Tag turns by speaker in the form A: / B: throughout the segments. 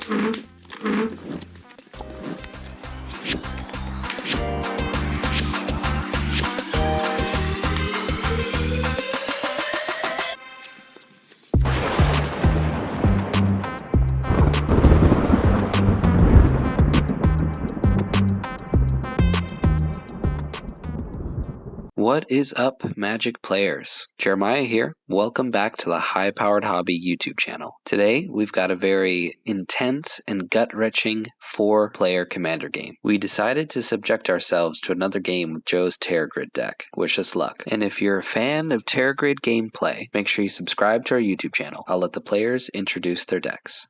A: What is up, Magic players? Jeremiah here. Welcome back to the High Powered Hobby YouTube channel. Today, we've got a very intense and gut-wrenching 4-player commander game. We decided to subject ourselves to another game with Joe's Tergrid deck. Wish us luck. And if you're a fan of Tergrid gameplay, make sure you subscribe to our YouTube channel. I'll let the players introduce their decks.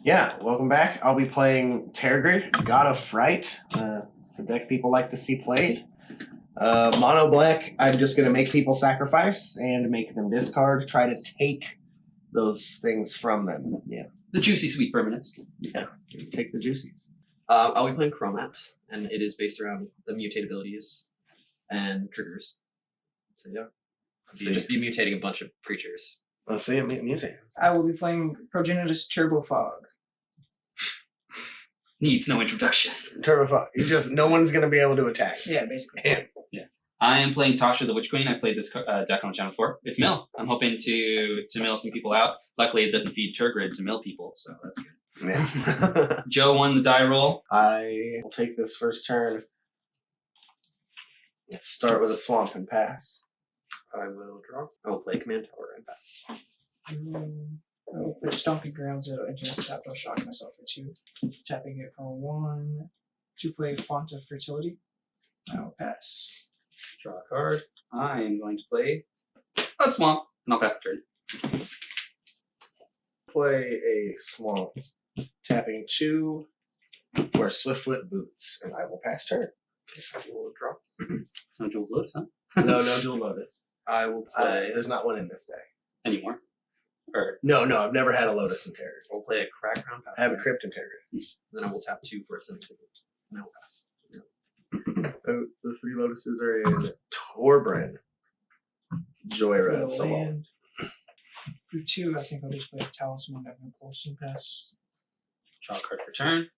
B: Yeah, welcome back. I'll be playing Tergrid, God of Fright. It's a deck people like to see played. Mono black, I'm just going to make people sacrifice and make them discard, try to take those things from them. Yeah.
C: The juicy sweet permanents.
B: Yeah, take the juicies.
C: I'll be playing Cromat, and it is based around the mutate abilities and triggers. So yeah. You just be mutating a bunch of creatures.
B: Let's see it mutate.
D: I will be playing Progenitus Turbo Fog.
C: Needs no introduction.
B: Turbo Fog. You just, no one's going to be able to attack.
D: Yeah, basically.
B: Yeah.
E: I am playing Tasha the Witch Queen. I've played this deck on channel before. It's mill. I'm hoping to mill some people out. Luckily, it doesn't feed Tergrid to mill people, so that's good.
B: Yeah.
E: Joe won the die roll.
B: I will take this first turn. Let's start with a swamp and pass.
C: I will draw. I will play Command Tower and pass.
D: I will put Stomping Grounds at Internet. I'll shock myself for 2. Tapping it for 1 to play Font of Fertility. I will pass.
E: Draw a card. I am going to play a swamp, and I'll pass the turn.
B: Play a swamp. Tapping 2 for Swiftfoot Boots, and I will pass turn.
C: Okay, I will draw.
E: No Jewel Lotus, huh?
B: No Dual Lotus.
C: I will play.
B: There's not one in this deck.
E: Anymore? Or
B: No, I've never had a Lotus in Terror.
C: I'll play a Crack Ground Path.
B: I have a Crypt in Terror.
C: Then I will tap 2 for a Simic Signal, and I will pass.
B: The 3 Lotuses are in Torbran. Joyride, so
D: Land. For 2, I think I'll just play a Talisman of Impulse and pass.
E: draw a card for turn.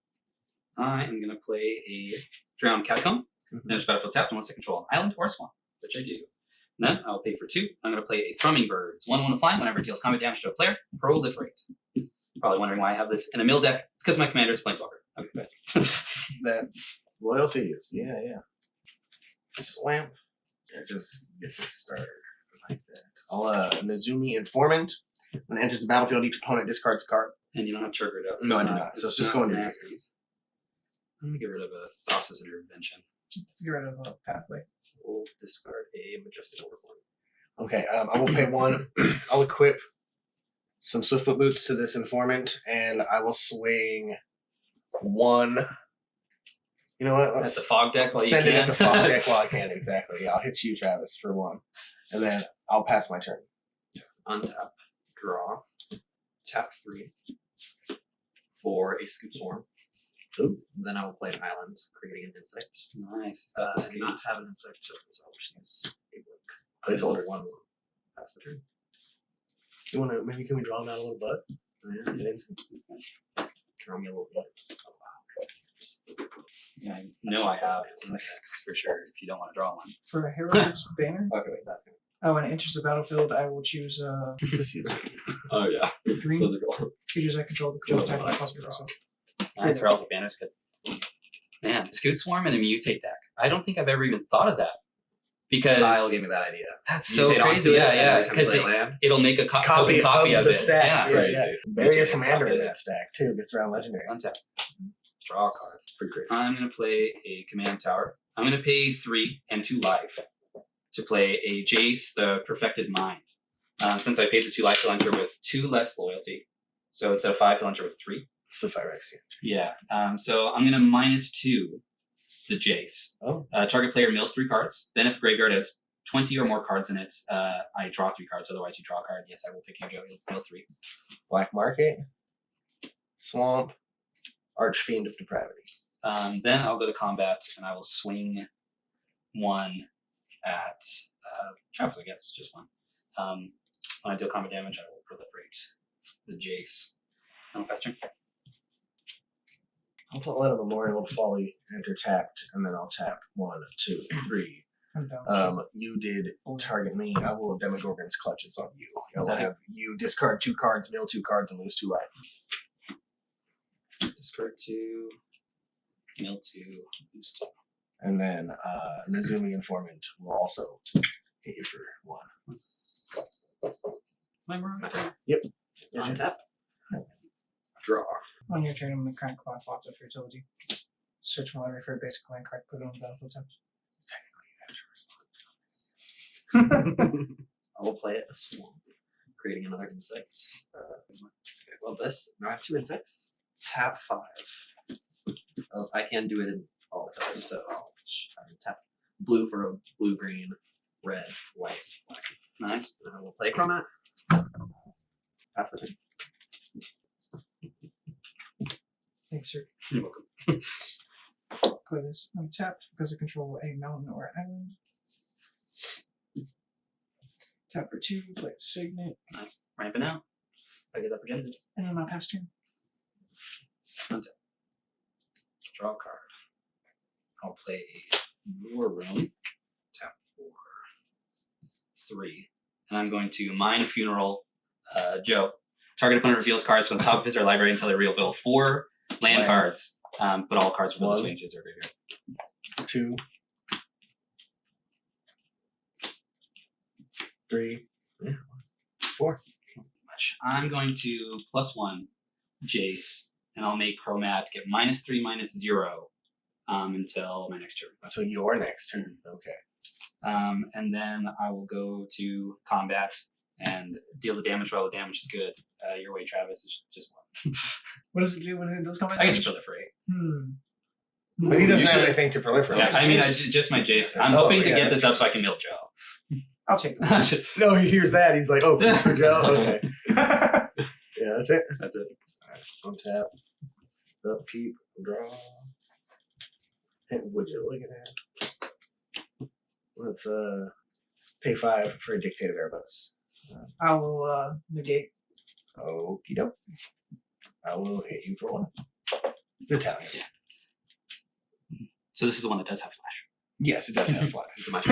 E: I am going to play a Drowned Catacomb. And it's battlefield tapped unless I control an island or a swamp, which I do. And then I'll pay for 2. I'm going to play a Thrumming Bird. It's 1/1 flying. Whenever it deals combat damage to a player, proliferate. Probably wondering why I have this in a mill deck. It's because my commander is Planeswalker. Okay, good.
B: That's loyalties. Yeah. Swamp. Yeah, just get this started like that. I'll Nezumi Informant. When it enters the battlefield, each opponent discards a card.
E: And you don't have Tergrid out.
B: No, I do not. So it's just going to
E: nasties. I'm going to get rid of a Thassa's Intervention.
D: Get rid of a Pathway.
C: We'll discard a Majestic Overflow.
B: Okay, I will pay 1. I'll equip some Swiftfoot Boots to this Informant, and I will swing 1. You know what?
E: That's the fog deck while you
B: send
E: can.
B: it at the fog deck while I can. Exactly. Yeah, I'll hit you, Travis, for 1, and then I'll pass my turn.
C: Untap, draw, tap 3 for a Scoop Swarm.
B: Ooh.
C: Then I will play an island, creating an insect.
E: Nice.
C: I do not have an insect, so I'll just use a book.
B: Placeholder.
C: 1/1. Pass the turn.
B: You want to? Maybe can we draw him out a little bit?
C: Yeah.
B: An insect.
C: Draw me a little bit.
E: Yeah, I know I have insects for sure if you don't want to draw one.
D: For a Heroic's Banner.
C: Okay, wait, that's good.
D: When it enters the battlefield, I will choose
C: Oh, yeah.
D: green.
C: Those are cool.
D: Creatures I control the control type of possible. So
E: Nice. Heraldic Banner's good. Man, Scoot Swarm and a Mutate deck. I don't think I've ever even thought of that. Because
C: Kyle gave me that idea.
E: that's so
C: Mutate
E: crazy.
C: onto it,
E: Yeah,
C: and
E: yeah.
C: every time you
E: Because
C: play land,
E: it'll make a
B: Copy
E: token copy
B: of
E: of
B: the
E: it.
B: stack.
E: Yeah.
B: Yeah,
C: right.
B: yeah. Bury your
E: Mutate
B: commander
E: copy
B: in
E: of
B: that
E: it.
B: stack too. Gets around legendary.
E: Untap. Draw a card.
B: Pretty great.
E: I'm going to play a Command Tower. I'm going to pay 3 and 2 life to play a Jace, the Perfected Mind. Since I paid the 2 life, he'll enter with 2 less loyalty. So instead of 5, he'll enter with 3.
B: It's the Fire Exchange.
E: Yeah. So I'm going to -2 the Jace.
B: Oh.
E: Target player mills 3 cards. Then if graveyard has 20 or more cards in it, I draw 3 cards. Otherwise, you draw a card. Yes, I will pick you, Joe. You'll mill 3.
B: Black Market. Swamp. Archfiend of Depravity.
E: Then I'll go to combat, and I will swing 1 at Travis, I guess, just 1. When I deal combat damage, I will proliferate the Jace. Pass turn.
B: I'll put Let a Memorial to Folly enter tapped, and then I'll tap 1, 2, 3.
D: I'm down.
B: You did target me. I will Demogorgon's Clutches on you.
E: Is
B: I'll
E: that
B: have you discard 2 cards, mill 2 cards, and lose 2 life.
E: Discard 2, mill 2, lose 2.
B: And then Nezumi Informant will also hit you for 1.
E: My turn.
B: Yep.
C: Untap. Draw.
D: On your turn, I'm going to crank my Font of Fertility. Search my library for a basic land card, put it on the battlefield tapped.
C: I will play a Swamp, creating another insect. Well, this. Now I have 2 insects. Tap 5. Oh, I can do it in all colors, so I'll tap blue for a blue, green, red, white, black.
E: Nice.
C: And I will play Cromat. Pass the turn.
D: Thanks, sir.
E: You're welcome.
D: Play this untapped because I control a mountain or island. Tap for 2, play a Signet,
E: Nice. Ramping out. I get that Progenitus.
D: and then I'll pass turn.
E: Untap. Draw a card. I'll play War Room. Tap 4. 3. And I'm going to Mind Funeral Joe. Target opponent reveals cards from the top of his or library until they reveal 4 land cards. Put all cards from the swing to his or graveyard.
B: 2, 3, 4.
E: Much. I'm going to +1 Jace, and I'll make Cromat get -3/-0 until my next turn.
B: So your next turn. Okay.
E: And then I will go to combat and deal the damage while the damage is good. Your way, Travis, is just 1.
D: What does it do when it does combat?
E: I get to proliferate.
B: But he doesn't
E: You
B: have
E: should-
B: anything to proliferate.
E: Yeah, I mean, just my Jace. I'm hoping to get this up so I can mill Joe.
D: I'll take that.
B: No, he hears that. He's like, oh, please for Joe. Okay. Yeah, that's it.
E: That's it.
B: Untap. Upkeep. Draw. And would you look at that? Let's pay 5 for a Dictate of Erebos.
D: I will negate.
B: Okie doke. I will hit you for 1. It's Italian.
E: So this is the one that does have flash.
B: Yes, it does have flash.
C: It's my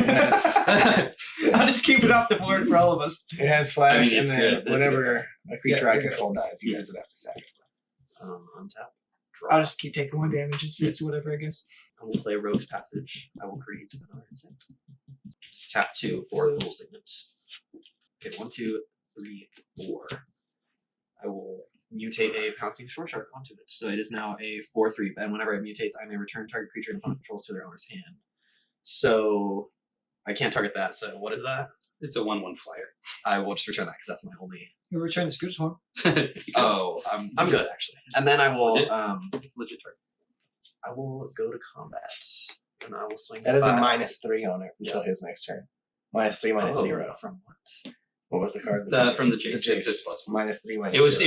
D: I'll just keep it off the board for all of us.
B: It has flash,
E: I mean, it's
B: and then
E: good. That's
B: whenever a creature I
D: you're
B: control dies, you guys would have to sack it.
C: Untap. Draw.
D: I'll just keep taking 1 damage. It's whatever, I guess.
C: I will play Rogue's Passage. I will create another insect. Tap 2 for Dual Signet. Okay, 1, 2, 3, 4. I will mutate a Pouncing Short Shark onto it. So it is now a 4/3, and whenever it mutates, I may return target creature and opponent controls to their owner's hand. So I can't target that. So what is that?
E: It's a 1/1 flyer.
C: I will just return that because that's my only.
D: You return the Scooter Swarm.
C: Oh, I'm good actually. And then I will
E: Legit.
C: legit target. I will go to combat, and I will swing.
B: That is a
C: 5.
B: -3 on it until his next turn. -3, -0.
C: From what?
B: What was the card?
E: From the Jace. It's this +1.
B: -3, -0.
E: It was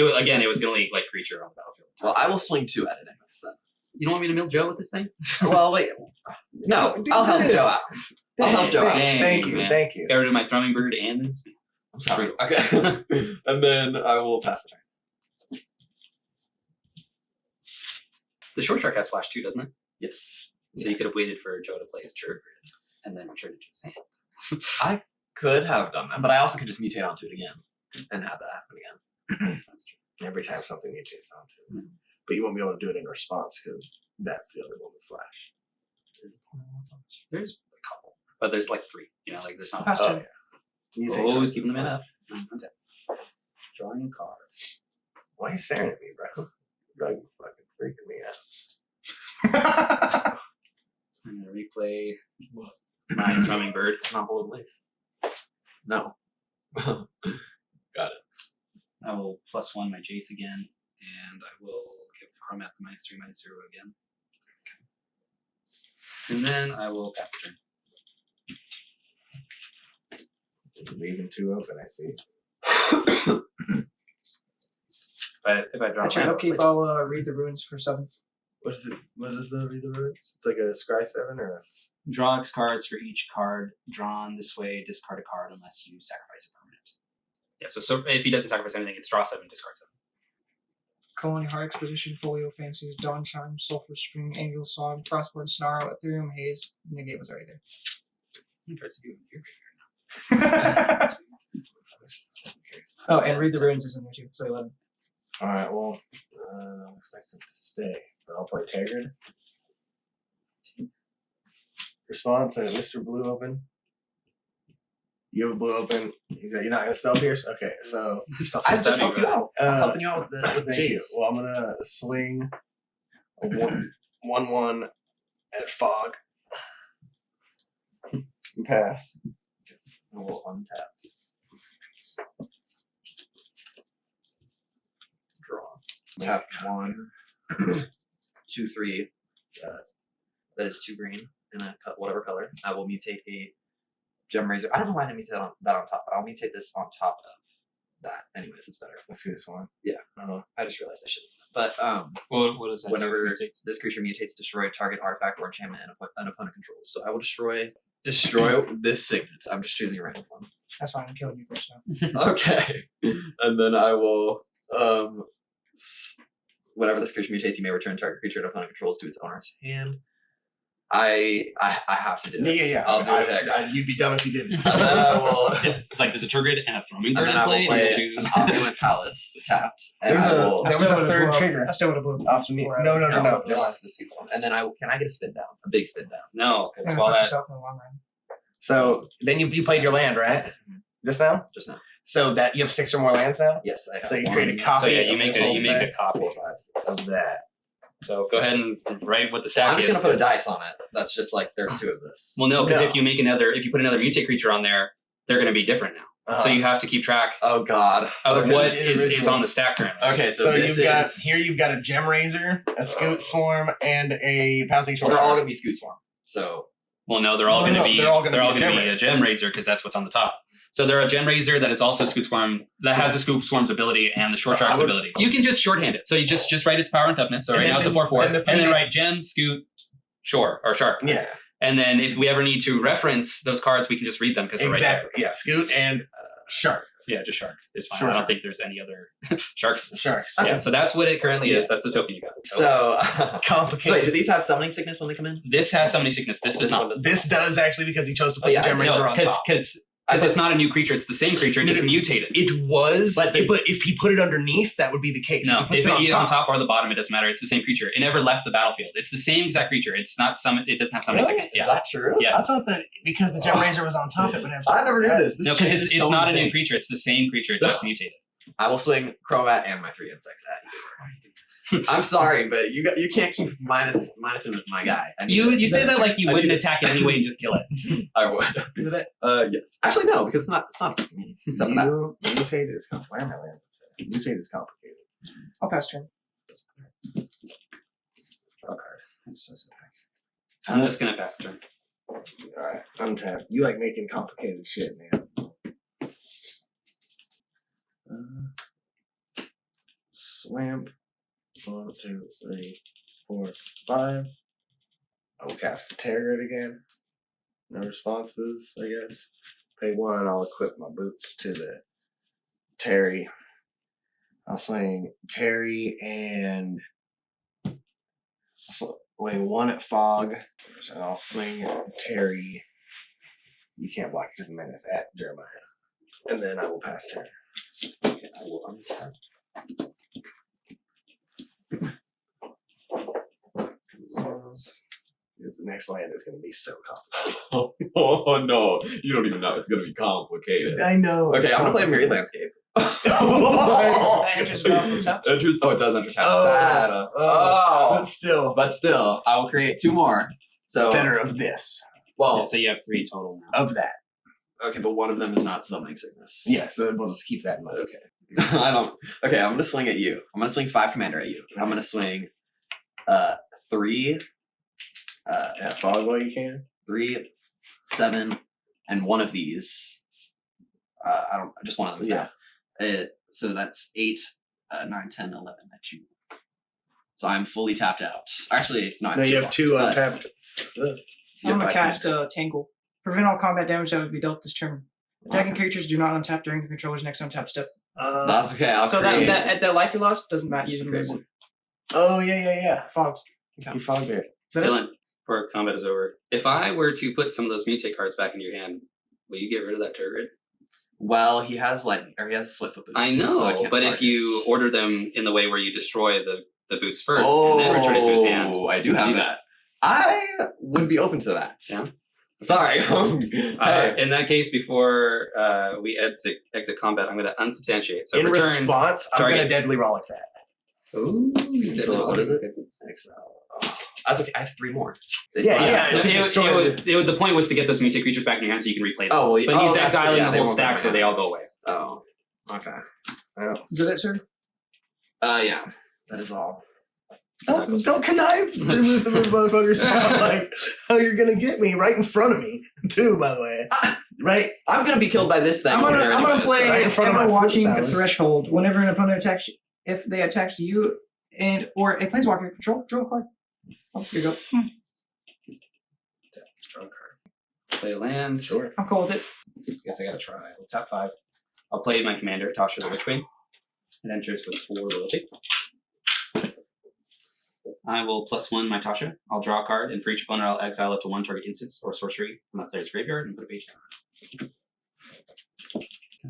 E: going to leak like creature on the battlefield.
C: Well, I will swing 2 at it anyways then.
E: You don't want me to mill Joe with this thing?
C: Well, wait. No, I'll help Joe out. I'll help Joe out.
B: Thanks, thank you,
E: man.
B: thank you.
E: Get rid of my Throwing Bird and then spin.
C: I'm sorry. Okay. And then I will pass the turn.
E: The Short Shark has flash too, doesn't it?
C: Yes.
E: So you could have waited for Joe to play his Tergrid and then return it to his hand.
C: I could have done that, but I also could just mutate onto it again and have that happen again.
E: That's true.
B: Every time something mutates onto it. But you won't be able to do it in response because that's the other one with flash.
E: There's a couple, but there's like 3. Like there's not.
D: Pass
B: Oh,
D: turn.
B: yeah. Mutate
E: Always
B: cards
E: keeping
B: with
E: them in
B: flash.
E: up. Drawing a card.
B: Why are you staring at me, bro? You're like fucking freaking me out.
E: I'm gonna replay my Thrumming Bird.
C: Not Bold Lace. No. Got it.
E: I will +1 my Jace again, and I will give the Cromat the -3/-0 again. And then I will pass the turn.
B: Leaving 2 open, I see.
E: If I draw
D: At your
E: land,
D: upkeep, I'll read the runes for 7.
B: What is it? What is the read the words? It's like a scry 7 or a
E: draw X cards for each card drawn this way. Discard a card unless you sacrifice a permanent. Yeah. So if he doesn't sacrifice anything, it's draw 7, discard
D: Colony Heart Expedition, Folio Fancies, Dawn Charm, Sulphur Spring, Angel Song, Crossboard Snarl, Ethereum Haze. Negate was already there. Oh, and Read the Runes is in there too, so 11.
B: Alright, well, I'm expecting to stay, but I'll play Tergrid. Response, I have Mr. Blue open. You have a blue open. You're not going to spell pierce? Okay, so.
C: I just helped you out. I'm helping you out with the
B: Thank
C: Jace.
B: you. Well, I'm going to swing a 1/1 at Fog. And pass.
C: And we'll untap. Draw. Tap 1, 2, 3. That is 2 green in a whatever color. I will mutate a Gem Razor. I don't know why I didn't mutate that on top, but I'll mutate this on top of that. Anyways, it's better.
B: Let's do this one.
C: Yeah. I just realized I shouldn't. But
E: What is that?
C: whenever this creature mutates, destroy target artifact or enchantment an opponent controls. So I will destroy this signet. I'm just choosing a random one.
D: That's fine, I'm killing you first now.
C: Okay. And then I will whenever this creature mutates, you may return target creature an opponent controls to its owner's hand. I have to do it.
B: Yeah.
C: I'll do it.
B: You'd be dumb if you didn't.
C: And then I will.
E: It's like there's a Tergrid and a Throwing Bird
C: And then
E: in
C: I
E: play.
C: will play
E: and you choose.
C: an Opulent Palace tapped. And
B: There was
C: I
B: a-
C: will.
B: There was
D: still
B: a
D: would've
B: third
D: blew up-
B: trigger.
D: I still would have blew
B: Off to me. No.
C: Just the one. And then can I get a spin down? A big spin down.
E: No, because
D: Yeah,
E: while
D: fuck
E: that
D: yourself in the long run.
B: So then you played your land, right? Just now?
C: Just now.
B: So that you have 6 or more lands now?
C: Yes, I have.
B: So you
C: one,
B: create a copy
E: so yeah, you
B: of
E: make
B: this
E: a
B: whole stack?
E: copy
C: 4, 5, 6.
B: Of that.
E: So go ahead and write what the stack
C: I'm
E: is.
C: just gonna put a dice on it. That's just like there's 2 of this.
E: Well, no, because
B: No.
E: if you put another mutate creature on there, they're going to be different now. So you have to keep track
C: Oh God.
E: of
C: Okay.
E: what is on the stack currently.
C: Okay,
B: So
C: this
B: you've got a Gem Razor, a Scoot Swarm, and a Pouncing
C: Well,
B: Short
C: they're all
B: Sword.
C: gonna be Scoot Swarm. So
E: Well, no, they're all
B: No,
E: going to
B: no,
E: be
B: they're all gonna be a
E: gonna
B: Gem
E: be
B: Razor.
E: a Gem Razor because that's what's on the top. So they're a Gem Razor that is also Scoop Swarm that has the Scoop Swarm's ability and the Short
B: So I
E: Shark's
B: would-
E: ability. You can just shorthand it. So you just write its power and toughness. So
B: And
E: right
B: then-
E: now it's a 4/4,
B: and the
E: and then
B: three-
E: write Gem, Scoot, Shore or Shark.
B: Yeah,
E: And then if we ever need to reference those cards, we can just read them because they're
B: exactly.
E: right
B: Yeah, Scoot and Shark.
E: there. Yeah, just Shark. It's fine.
B: Sure,
E: I don't
B: Shark.
E: think there's any other Sharks.
B: Sharks.
E: Yeah, so that's what it currently is. That's the token you got.
C: so
B: Complicated.
C: wait, do these have summoning sickness when they come in?
E: This has summoning sickness. This does not.
B: This does actually because he chose to put
C: yeah,
B: the Gem
C: I
B: Razor
E: No,
B: on top.
E: because it's not a new creature. It's the same creature, just mutated.
B: It was,
C: But
B: but if he put it underneath, that would be the case.
E: No,
B: if he
E: if
B: puts it
E: it's
B: on
E: on
B: top.
E: top or the bottom, it doesn't matter. It's the same creature. It never left the battlefield. It's the same exact creature. It's not it doesn't have summoning
B: Really?
E: sickness.
C: Is
E: Yeah.
C: that true?
B: I
E: Yes.
B: thought that because the Gem Razor was on top, it would have.
C: I never knew this.
E: No, because
C: changes
E: it's
C: so
E: not a
C: many
E: new
C: things.
E: creature. It's the same creature. It just mutated.
C: I will swing Cromat and my 3 insects at you. I'm sorry, but you can't keep minus him as my guy. I need
E: You
C: it.
E: say that like you
C: I
E: wouldn't
C: need it.
E: attack it anyway and just kill it.
C: I would.
D: Is it?
C: Yes. Actually, no, because it's not me. Except for that.
B: Mutate is complicated. Why are my lands upset? Mutate is complicated.
D: I'll pass turn.
E: I'm just gonna pass the turn.
B: Alright, untap. You like making complicated shit, man. Swamp. 1, 2, 3, 4, 5. I will cast Tergrid again. No responses, I guess. Pay 1, I'll equip my boots to the Terry. I'll swing Terry and I'll swing 1 at Fog. And I'll swing Terry. You can't block because the man is at Jeremiah. And then I will pass turn.
C: Okay, I will untap.
B: This next land is going to be so complicated.
C: Oh no, you don't even know. It's gonna be complicated.
B: I know.
C: Okay, I'm gonna play Myriad Landscape.
D: Enters well from top.
C: It does enter tap.
B: Oh.
C: Sad.
B: But still,
C: I will create 2 more. So
B: better of this,
C: well,
E: So you have 3 total now.
B: of that.
C: okay, but one of them is not summoning sickness.
B: Yeah, so we'll just keep that in mind.
C: Okay. I don't. Okay, I'm gonna swing at you. I'm gonna swing 5 commander at you. I'm gonna swing 3
B: At Fog while you can.
C: 3, 7, and 1 of these. Just one of them is
B: Yeah.
C: down. So that's 8, 9, 10, 11 at you. So I'm fully tapped out. Actually, no, I
B: No, you have
C: more,
B: 2
C: but-
B: untapped.
C: so you
D: I'm
C: have
D: gonna
C: 5
D: cast
C: commander.
D: Tangle. Prevent all combat damage that would be dealt this turn. Attacking creatures do not untap during the controller's next untap step.
C: That's okay. I'll
D: So
C: create.
D: that life you lost doesn't matter. You didn't lose it.
B: Oh yeah.
D: Fogged.
B: You fogged it.
D: Is that it?
E: Dylan, before combat is over, if I were to put some of those mutate cards back into your hand, will you get rid of that Tergrid?
C: Well, he has Swiftfoot boots.
E: I know,
C: so can't
E: but if
C: target.
E: you order them in the way where you destroy the boots first and then return it to his hand,
C: Oh, I do have that. I would be open to that.
E: Yeah.
C: Sorry. Hey.
E: In that case, before we exit combat, I'm going to unsubstantiate. So
B: In
E: return.
B: response, I'm
E: target.
B: gonna deadly relic that.
E: Ooh, he's dead.
C: What is it?
E: Okay.
C: That's okay. I have 3 more.
B: Yeah.
E: The point was to get those mutate creatures back in your hand so you can replay them.
C: Oh, well,
E: But he's
C: that's true.
E: exiling
C: Yeah,
E: the
C: they
E: whole
C: won't
E: stack,
C: go
E: so
C: in
E: they
C: my
E: all go
C: hands.
E: away.
C: Oh, okay.
D: Is that it, sir?
C: Yeah. That is all.
B: Don't connive with those motherfuckers. Like how you're gonna get me right in front of me too. By the way, right?
C: I'm gonna be killed by this thing.
D: I'm gonna
C: anyways,
D: play
B: right in front of
D: Ever
B: my
D: Watching
B: foot salad.
D: Threshold. Whenever an opponent attacks you, if they attack you and or a planeswalker, draw a card. Oh, here you go.
E: Draw a card. Play a land.
B: Sure.
D: I'm cool with it.
E: Guess I gotta try. We'll tap 5. I'll play my commander, Tasha the Witchwing. It enters with 4 loyalty. I will +1 my Tasha. I'll draw a card, and for each opponent, I'll exile up to 1 target instance or sorcery from that player's graveyard and put a page down.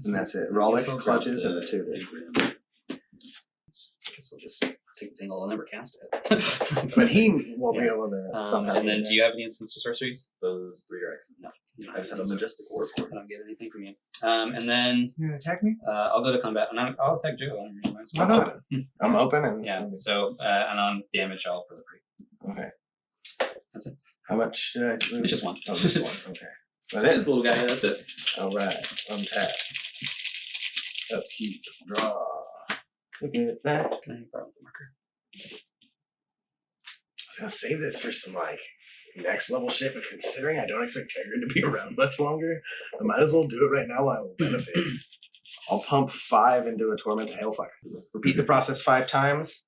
B: And that's it. Relic,
E: Guess I'll
B: clutches,
E: grab
B: and the 2.
E: Guess I'll just take the thing. I'll never cast it.
B: But he won't be able to somehow.
E: and then, do you have any instants or sorceries?
C: Those 3 are excellent.
E: No. You don't
C: I just have
E: have
C: a
E: any,
C: majestic orb.
E: so I don't get anything from you. And then
D: You gonna attack me?
E: I'll go to combat, and I'll attack Joe. I don't know, might as
B: I'm
E: well.
B: open. I'm open, and
E: Yeah. So and on damage, I'll for the free.
B: Okay.
E: That's it.
B: How much did I lose?
E: It's just 1.
B: Oh, just 1. Okay. That
E: Just
B: is
E: a little guy. That's it.
B: all right. Untap. Upkeep. Draw. Look at that.
E: Can I borrow the marker?
B: I was gonna save this for some like next level shit, but considering I don't expect Tergrid to be around much longer, I might as well do it right now while I will benefit. I'll pump 5 into a Torment to Hailfire. Repeat the process 5 times.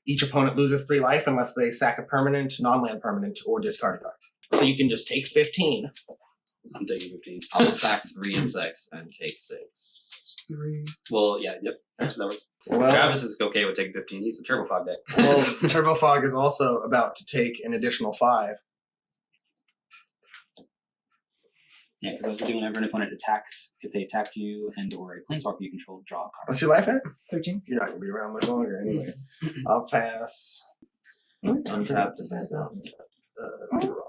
B: Each opponent loses 3 life unless they sack a permanent, non-land permanent, or discard a card. So you can just take 15.
E: I'm taking 15.
C: I'll stack 3 and 6 and take 6.
D: It's 3.
E: Well, yeah, yep. That works.
B: Well,
E: Travis is okay with taking 15. He's a Turbo Fog deck.
B: well, Turbo Fog is also about to take an additional 5.
E: Yeah, because I was doing whenever an opponent attacks, if they attacked you and or a planeswalker you control, draw a card.
B: What's your life at?
D: 13.
B: You're not gonna be around much longer anyway. I'll pass.
C: Untap this.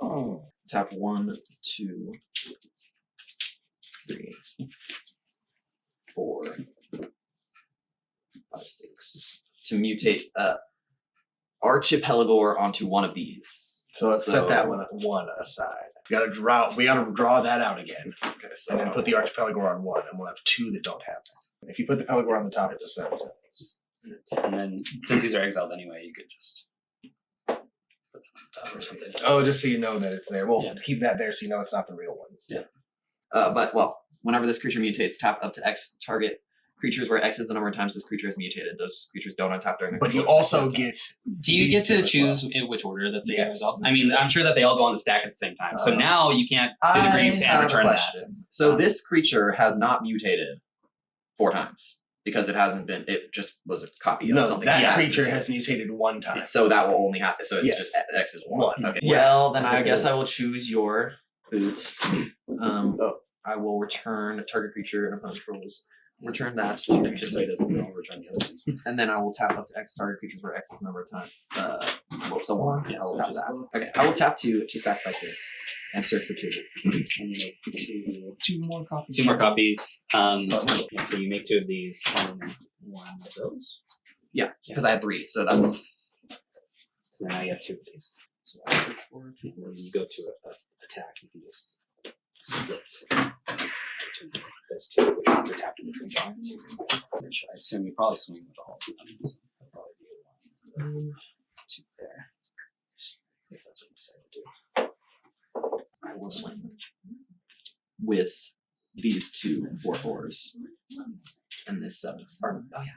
B: Oh.
C: Tap 1, 2, 3, 4, 5, 6. To mutate Archipelagor onto one of these.
B: So let's set that one aside. We gotta draw that out again.
C: Okay, so
B: And then put the Archipelagor on 1, and we'll have 2 that don't have that. If you put the Pelagor on the top, it's a 7.
E: And then, since these are exiled anyway, you could just put them on top or something.
B: Oh, just so you know that it's there. We'll
E: Yeah.
B: keep that there so you know it's not the real ones.
E: Yeah.
C: Whenever this creature mutates, tap up to X target creatures where X is the number of times this creature is mutated. Those creatures don't untap during the
B: But you
C: control
B: also
C: action.
B: get
E: Do you
B: these
E: get to
B: two as
E: choose
B: well.
E: in which order that they
B: Yes.
E: resolve? I mean, I'm sure that they all go on the stack at the same time. So
B: Uh,
E: now you can't do the greaves and
C: have a
E: return that.
C: question. So this creature has not mutated 4 times because it hasn't been. It just was a copy of
B: no.
C: something.
B: That
C: has
B: creature
C: mutated.
B: has mutated 1 time.
C: So that will only happen. So it's
B: Yes.
C: just X is 1.
B: One.
C: Okay.
B: Yeah.
C: Well, then I
B: Okay.
C: guess I will choose your boots.
B: Oh.
C: I will return a target creature and opponent controls. Return that to
E: Just so he doesn't go return the others.
C: and then I will tap up to X target creatures where X is number of times. So on.
E: Yeah,
C: I will
E: so
C: tap
E: just-
C: that. Okay. I will tap 2 sacrifice this and search for 2.
E: And you make
D: 2 more copies.
E: 2 more copies.
C: So-
E: So you make 2 of these and 1 of those.
C: Yeah, because I had 3. So that's
E: So now you have 2 of these. So I look forward to when you go to a attack, you can just split between those 2, which ones are tapped and which ones aren't. Which I assume you probably swing with all of them. So that'll probably be 1, 2 there. If that's what you decide to do.
C: I will swing with these 2 4/4s and this 7.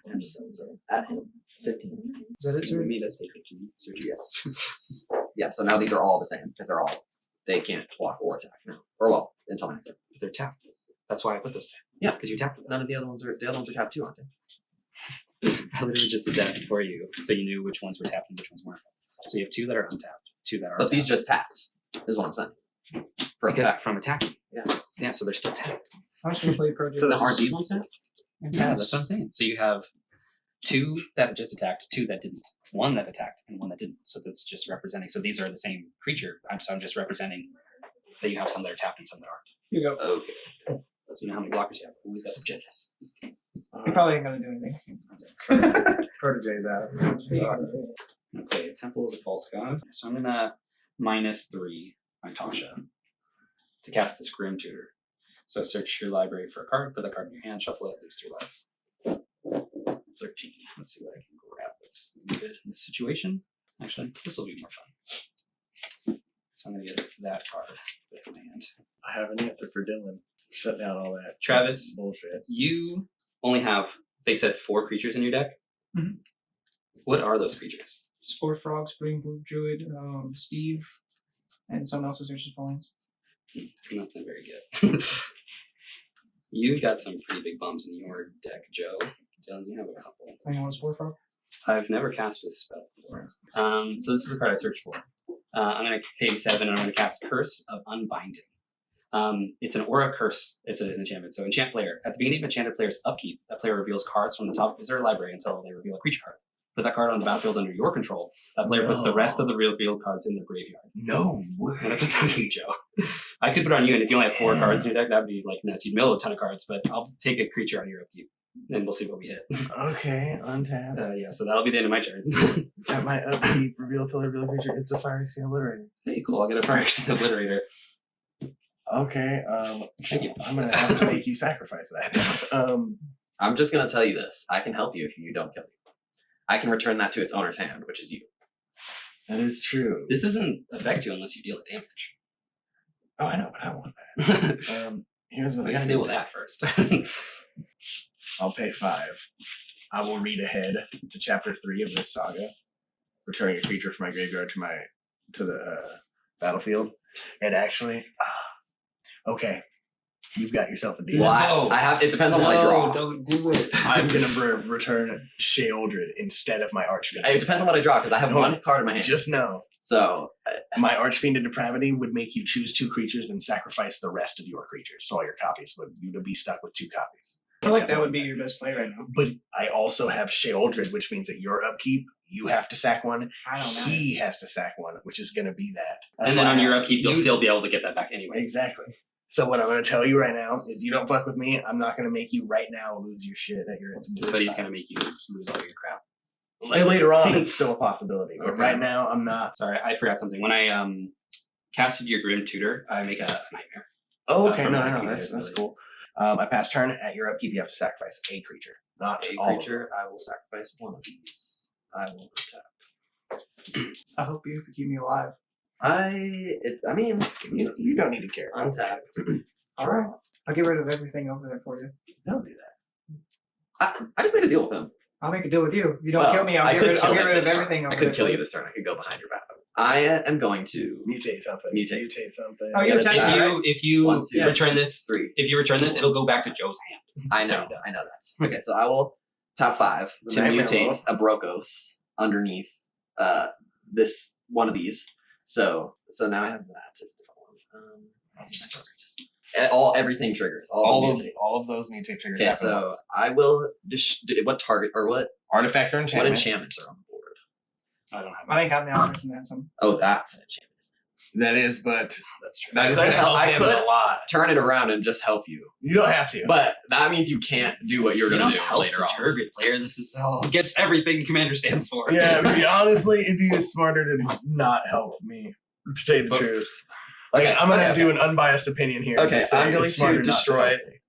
C: And the 7 at him. 15.
D: Is that it,
E: So
D: sir?
E: for me, that's take 15. So
C: Yes. Yeah. So now these are all the same because they can't block or attack now. Or well, until next turn.
E: they're tapped. That's why I put those
C: Yeah.
E: Because you tapped with them.
C: None of the other ones are tapped too, aren't they?
E: I literally just did that for you, so you knew which ones were tapped and which ones weren't. So you have 2 that are untapped, 2 that are.
C: But these
E: tapped.
C: just tapped. Is what I'm saying. From
E: Because-
C: attack.
E: from attacking.
C: Yeah.
E: Yeah, so they're still tapped.
D: I'm just gonna play
B: So
C: So
D: Progenitus.
C: aren't these ones tapped?
D: and
E: Yeah,
D: pass.
E: that's what I'm saying. So you have 2 that just attacked, 2 that didn't, 1 that attacked, and 1 that didn't. So that's just representing. So these are the same creature. I'm just representing that you have some that are tapped and some that aren't.
D: Here you go.
C: Okay.
E: So you know how many blockers you have. Who is that Progenitus?
D: You probably ain't gonna do anything.
B: Protege's out.
E: Okay, Temple of the False God. So I'm gonna -3 my Tasha to cast this Grim Tutor. So search your library for a card, put that card in your hand, shuffle it, lose 3 life. 13. Let's see what I can grab that's good in this situation. Actually, this will be more fun. So I'm gonna get that card with my hand.
B: I have an answer for Dylan. Shut down all that
E: Travis,
B: bullshit.
E: you only have, they said 4 creatures in your deck.
D: Mhm.
E: What are those creatures?
D: Spore Frog, Spring Blue Druid, Steve, and someone else's Search for Lands.
E: Nothing very good. You got some pretty big bums in your deck, Joe. Dylan, you have a couple.
D: Anyone want Spore Frog?
E: I've never cast this spell before. So this is the card I searched for. I'm going to pay 7 and I'm going to cast Curse of Unbinding. It's an aura curse. It's an enchantment. So enchant player. At the beginning of enchanted player's upkeep, that player reveals cards from the top of his or her library until they reveal a creature card. Put that card on the battlefield under your control. That player puts the rest of the revealed cards in their graveyard.
B: No
E: I'm gonna
B: way.
E: put that on you, Joe. I could put it on you, and if you only have 4 cards in your deck, that'd be like nuts. You'd mill a ton of cards, but I'll take a creature on your upkeep, and we'll see what we hit.
B: Okay, untap.
E: Yeah, so that'll be the end of my turn.
B: At my upkeep, reveal till I reveal creature. It's a fire scene obliterator.
E: Hey, cool. I'll get a Fire Obliterator.
B: Okay,
E: Thank you.
B: I'm gonna have to make you sacrifice that.
C: I'm just gonna tell you this. I can help you if you don't kill me. I can return that to its owner's hand, which is you.
B: That is true.
E: This doesn't affect you unless you deal damage.
B: Oh, I know, but I want
E: we
B: that. Here's what I
E: gotta
B: can
E: deal
B: do.
E: with that first.
B: I'll pay 5. I will read ahead to chapter 3 of this saga, returning a creature from my graveyard to the battlefield. And actually, okay, you've got yourself a deal.
C: Well,
E: No.
C: I have. It depends on what I draw.
E: Don't do it.
B: I'm gonna return Shea Aldred instead of my Archfiend.
C: It depends on what I draw because I have
B: No,
C: one card in my hand.
B: Just know,
C: So
B: my Archfiend of Depravity would make you choose 2 creatures and sacrifice the rest of your creatures. So all your copies you'd be stuck with 2 copies.
D: I feel like that would be your best play right now.
B: But I also have Shea Aldred, which means at your upkeep, you have to sack 1.
D: I don't know.
B: He has to sack 1, which is going to be that. That's
E: And then
B: why
E: on
B: I
E: your
B: asked
E: upkeep, you'll
B: you-
E: still be able to get that back anyway.
B: Exactly. So what I'm going to tell you right now is you don't fuck with me, I'm not going to make you right now lose your shit at your
E: But he's gonna make you lose all your crap.
B: Later on, it's still a possibility. But
E: Okay.
B: right now, I'm not.
E: Sorry, I forgot something. When I casted your Grim Tutor, I make a nightmare.
B: Oh, okay.
E: from
B: No,
E: my
B: no,
E: computer
B: that's
E: ability.
B: cool. I pass turn. At your upkeep, you have to sacrifice a creature, not
C: a
B: all
C: creature, I will sacrifice one of these. I will untap.
D: I hope you keep me alive.
C: I mean,
B: You don't need to care.
C: untap.
D: All right. I'll get rid of everything over there for you.
B: Don't do that.
C: I just made a deal with him.
D: I'll make a deal with you. If you don't
C: Well,
D: kill me,
C: I
D: I'll get
C: could
D: rid,
C: kill
D: I'll get
C: him
D: rid of
C: this turn.
D: everything over
C: I
D: there.
C: could kill
D: for
C: you this turn. I could go behind your back. I am going to
B: Mutate something.
C: Mutate.
B: something.
D: Oh, you
C: Yeah,
D: attack
C: it's-
D: me,
E: If
D: right?
E: you if you
C: 1, 2,
E: return this,
C: 3.
E: if you return this, it'll go back to Joe's hand.
C: I
E: So
C: know.
E: you don't.
C: I know that. Okay, so I will tap 5
B: The
C: to
B: nightmare
C: mutate a Brokos underneath this one of these. So now I have that. It's everything triggers.
B: All
C: the mutates.
B: of those mutate triggers.
C: Okay,
B: happen
C: so
B: once.
C: I will what target or what
B: Artifact or enchantment.
C: what enchantments are on the board?
E: I don't have.
D: I think I'm the only person that has some.
C: Oh, that's an enchantment.
B: That is, but
E: That's true.
B: that is
C: could
B: gonna help
C: I
B: him
C: could-
B: a lot.
C: Turn it around and just help you.
B: You don't have to.
C: But that means you can't do what you're
E: You
C: going
E: don't
C: to do
E: help
C: later
E: the
C: on.
E: Tergrid player. This is all gets everything Commander stands for.
B: Yeah, I mean, honestly, it'd be smarter to not help me, to tell you the
E: But-
B: truth. Like,
C: Okay,
B: I'm gonna
C: okay,
B: do an unbiased opinion here.
C: Okay,
B: and say
C: I'm going
B: it's smarter
C: to
B: not
C: destroy-
B: help me.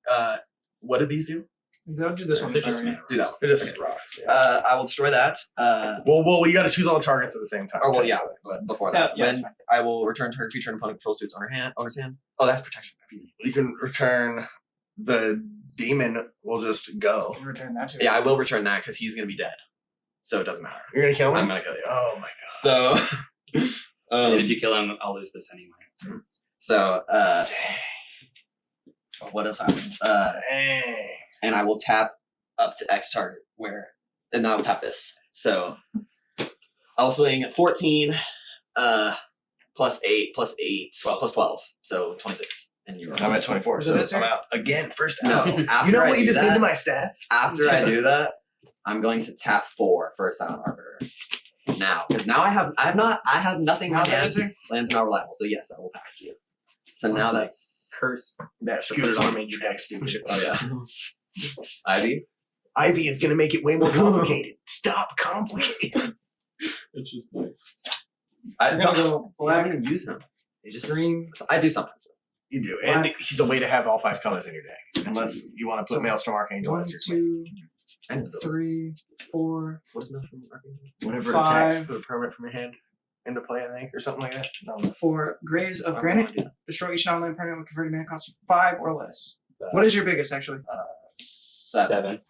C: What did these do?
D: They'll do this one.
E: They're
D: for
E: just
D: you.
E: mana.
C: Do that one.
B: They're just
C: Okay.
B: rocks. Yeah.
C: I will destroy that.
B: Well, you got to choose all the targets at the same time.
C: Or well, yeah, but before that,
D: Yeah, that's
C: when
D: fine.
C: I will return target creature and opponent controls to its owner's hand. Oh, that's protection.
B: You can return the demon. Will just go.
D: Return that to
C: Yeah, I will return that because he's going to be dead, so it doesn't matter.
B: You're gonna kill me.
C: I'm going to kill you.
B: Oh my god.
C: So,
E: And if you kill him, I'll lose this anyway. So.
C: so
B: Dang.
C: what else happens? And I will tap up to X target and I will tap this. So I'll swing 14, plus 8, plus 8, 12. Plus 12. So 26. And you're
B: I'm at 24, so
D: Is it
B: I'm out again. First
C: No,
B: out.
C: after
B: You know
C: I
B: what you
C: do
B: just
C: that,
B: did to my stats?
C: After I do that, I'm going to tap 4 for a Silent Arbiter. Now, because now I have nothing
D: Now
C: on
D: that
C: hand.
D: is it?
C: Land's not reliable, so yes, I will pass you. So now
E: Awesome.
C: that's
E: Curse.
B: That scooter one made your deck stupid.
C: oh yeah. Ivy.
B: Ivy is going to make it way more complicated. Stop complicating.
E: It's just like
C: I
D: We're gonna go
C: see, I
D: black,
C: can use him. They just
D: green.
C: I do sometimes.
B: You do. And he's a way to have all 5 colors in your deck. Unless you want to put Maelstrom Archangel
D: 1,
B: as your swing.
D: 2,
C: And his abilities.
D: 3, 4.
C: What is Maelstrom Archangel?
B: Whenever it
D: 5.
B: attacks, put a permanent from your hand into play, I think, or something like that. No.
D: For Graves of
C: I
D: Granite,
C: wanna do that.
D: destroy each non-land permanent with converted mana cost 5 or less. What is your biggest, actually?
C: 7.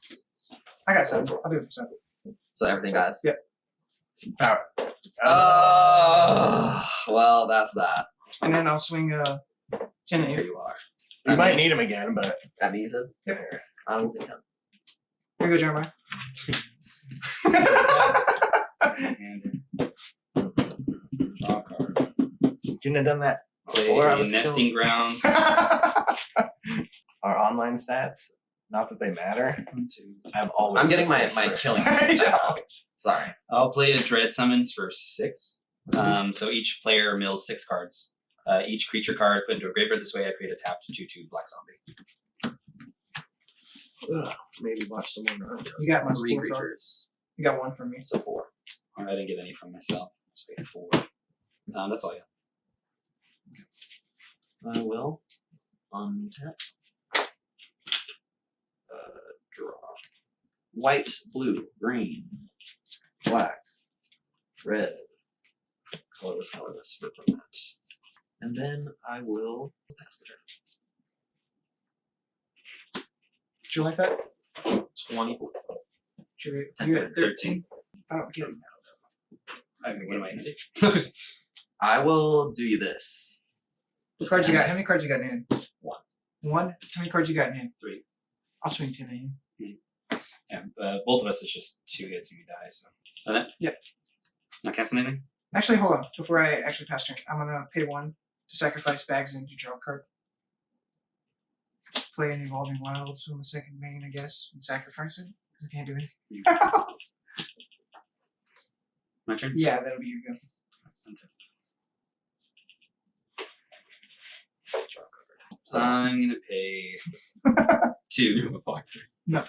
D: I got 7. I'll do it for 7.
C: So everything dies.
D: Yep.
B: Power.
C: Well, that's that.
D: And then I'll swing 10 at
C: Here
D: you.
C: you are.
B: You might need him again, but
C: That means it.
D: Yep.
C: I don't think so.
D: Here you go, Jeremiah.
E: draw a card.
B: you couldn't have done that
E: Play
B: before I
E: a
B: was
E: nesting
B: killed.
E: grounds.
B: Our online stats, not that they matter.
E: 1, 2, 3.
B: I've always.
C: I'm getting my
B: first.
C: killing.
B: Yeah.
C: Sorry.
E: I'll play a Dread Summons for 6. So each player mills 6 cards. Each creature card put into a graveyard this way, I create a tapped 2/2 black zombie.
B: Ugh, maybe watch someone run.
D: You got my
C: 3
D: score card.
C: creatures.
D: You got 1 from me.
C: So 4.
E: I didn't get any from myself. So I get 4. That's all I got.
C: I will untap. Draw. White, blue, green, black, red. Colorless for Cromat. And then I will pass the turn.
D: Did you like that?
C: 24.
D: You're at 13. I don't get it now.
E: What am I using?
C: I will do you this.
D: What cards you got? How many cards you got in hand?
C: 1.
D: 1? How many cards you got in hand?
E: 3.
D: I'll swing 10 at you.
E: Yeah, both of us is just 2 hits and we die. So.
D: Yep.
E: Not cancel anything?
D: Actually, hold on. Before I actually pass turn, I'm gonna pay 1 to sacrifice bags and to draw a card. Play an Evolving Wilds on the second main, I guess, and sacrifice it. Because I can't do anything.
E: My turn?
D: Yeah, that'll be your go.
E: So I'm gonna pay 2.
D: No.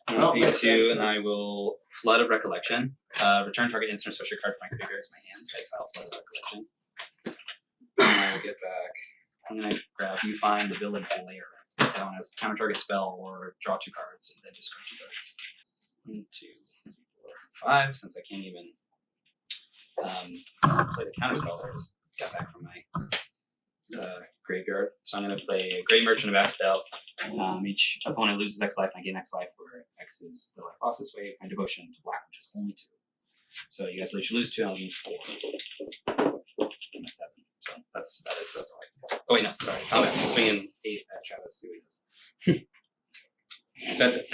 E: I'm gonna pay 2, and I will Flood of Recollection. Return target instant social card from my graveyard to my hand. Exile Flood of Recollection. And I will get back. I'm gonna grab You Find the Villain's Lair. That one has counter target spell or draw 2 cards and then discard 2 cards. 1, 2, 3, 4, 5. Since I can't even play the counter spell, I just got back from my graveyard. So I'm going to play a Great Merchant of Asphodel. Each opponent loses X life and I gain X life, where X is the life lost this way. My devotion to black, which is only 2. So you guys each lose 2, and I'll gain 4. And that's 7. So that's all I can. Oh wait, no, sorry. I'm swinging 8 at Travis. See what he does. That's it.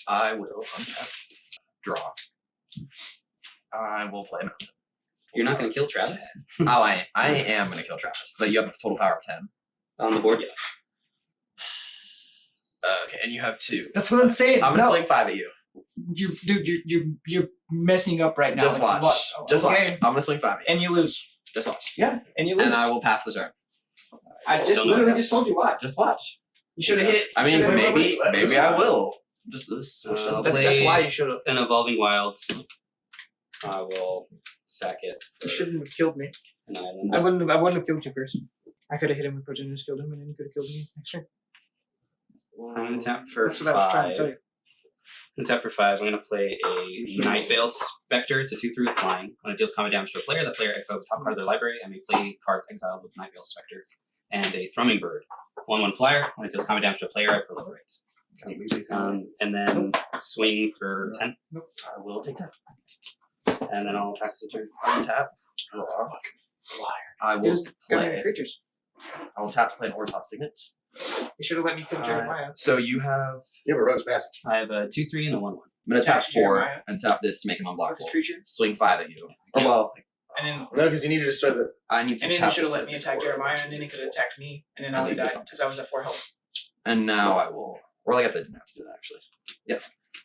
C: I will untap. Draw. I will play Mountain.
E: You're not going to kill Travis
C: Oh, I am going to kill Travis. But you have a total power of 10.
E: on the board, yeah.
C: Okay, and you have 2.
D: That's what I'm saying.
C: I'm going to
D: no,
C: swing 5 at you.
D: you're messing up right now.
C: Just
D: It's
C: watch.
D: what-
C: Just watch.
D: okay.
C: I'm going to swing 5 at you.
D: And you lose.
C: Just watch.
D: Yeah, and you lose.
C: And I will pass the turn.
D: I just
E: Don't know
D: literally
E: that.
D: just told you why.
C: Just watch.
D: You should have hit.
C: I mean,
D: should've-
C: maybe I will. Just this.
E: I'll
D: That's
E: play
D: why you should have.
E: an Evolving Wilds. I will sack it.
D: You shouldn't have killed me.
E: An island.
D: I wouldn't have killed you first. I could have hit him with Progenitus, killed him, and then you could have killed me next turn.
E: I'm going to tap for
D: That's what I was trying to tell
E: 5.
D: you.
E: I'm going to tap for 5. I'm going to play a Night Veil Spectre. It's a 2/3 with flying. When it deals combat damage to a player, that player exiles the top card of their library. I may play cards exiled with Night Veil Spectre. And a Thrumming Bird. 1/1 flyer. When it deals combat damage to a player, I proliferate. And then swing for 10.
C: I will take that.
E: And then I'll pass the turn.
C: Untap. Draw. I will
D: Got any
C: play.
D: creatures?
C: I will tap to play an Ortop Signet.
D: You should have let me kill Jeremiah.
C: So you have.
B: Yeah, but Rogue's passive.
E: I have a 2/3 and a 1/1.
C: I'm gonna tap
D: Attack
C: 4
D: Jeremiah.
C: and tap this to make him
D: What's
C: unblockable.
D: creature?
C: Swing 5 at you.
B: Oh, well,
D: And then
B: no, because you need to destroy the.
C: I need to
D: and then
C: tap
D: you should have
C: this
D: let me attack
C: before-
D: Jeremiah, and then he could have attacked me, and then I
C: And
D: would
C: then
D: have
C: do
D: died because I was at 4 health.
C: And now I will. Or like I said, I didn't have to do that actually. Yep.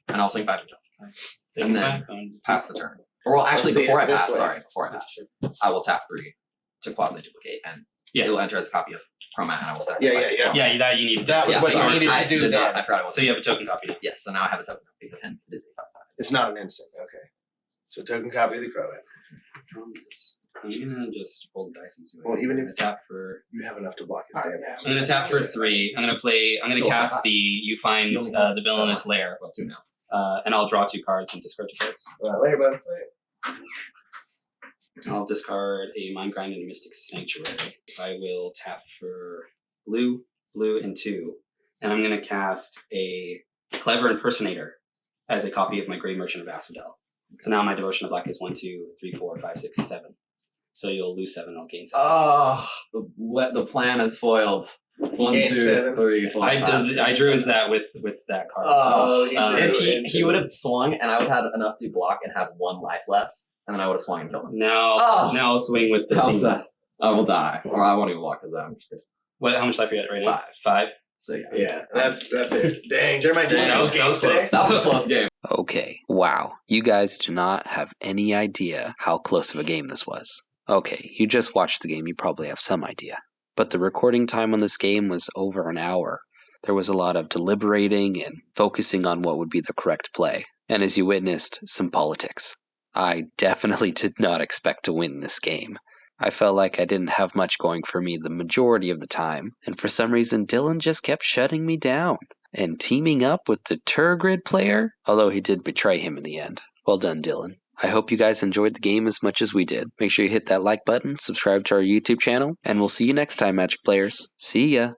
C: And I'll swing 5 at you. And then pass the turn. Or well, actually,
B: Let's see
C: before
B: it
C: I
B: this
C: pass,
B: way.
C: sorry, before I pass, I will tap 3 to quasi duplicate, and
E: Yeah.
C: it will enter as a copy of Cromat, and I will sacrifice.
B: Yeah.
E: Yeah, that you need.
B: That was
C: Yeah,
B: what
C: sorry,
B: you needed
C: I
B: to do
C: did not-
B: then.
C: I forgot it was.
E: So you have a token copy now.
C: Yes, so now I have a token copy, and it is a 5/5.
B: It's not an instant. Okay. So token copy of the Cromat.
E: I'm gonna just roll the dice and see.
B: Well, even
E: I'm
B: if-
E: gonna tap for.
B: You have enough to block his
D: Alright,
B: damage.
D: yeah.
E: I'm gonna tap for 3. I'm gonna play. I'm gonna
C: So,
E: cast the. You find
C: you only have
E: the villainous lair,
C: Well, 2 now.
E: and I'll draw 2 cards and discard 2 cards.
B: Later, bud.
E: I'll discard a Mind Grind and a Mystic Sanctuary. I will tap for blue, and 2, and I'm gonna cast a Clever Impersonator as a copy of my Grey Merchant of Asphodel. So now my Devotion of Black is 1, 2, 3, 4, 5, 6, 7. So you'll lose 7, I'll gain 7.
C: Oh, the plan is foiled. 1,
B: Gain
C: 2,
B: 7.
C: 3, 4, 5,
E: I
C: 6,
E: drew
C: 7.
E: into that with that card.
C: Oh,
B: you
E: um,
B: drew
C: if
B: into
C: he would have swung, and I would have had enough to block and have 1 life left, and then I would have swung and killed him.
E: Now I'll swing with the
C: How's
E: team.
C: that? I will die, or I won't even block because I'm just
E: How much life are you at right now?
C: 5.
E: 5.
C: So yeah,
B: Yeah, that's it. Dang, Jeremiah,
C: Dang,
E: that was
B: games
E: close.
B: today?
C: that was a close game.
A: Okay, wow. You guys do not have any idea how close of a game this was. Okay, you just watched the game, you probably have some idea. But the recording time on this game was over an hour. There was a lot of deliberating and focusing on what would be the correct play. And as you witnessed, some politics. I definitely did not expect to win this game. I felt like I didn't have much going for me the majority of the time, and for some reason Dylan just kept shutting me down. And teaming up with the Tergrid player, although he did betray him in the end. Well done, Dylan. I hope you guys enjoyed the game as much as we did. Make sure you hit that like button, subscribe to our YouTube channel, and we'll see you next time, Magic players. See ya!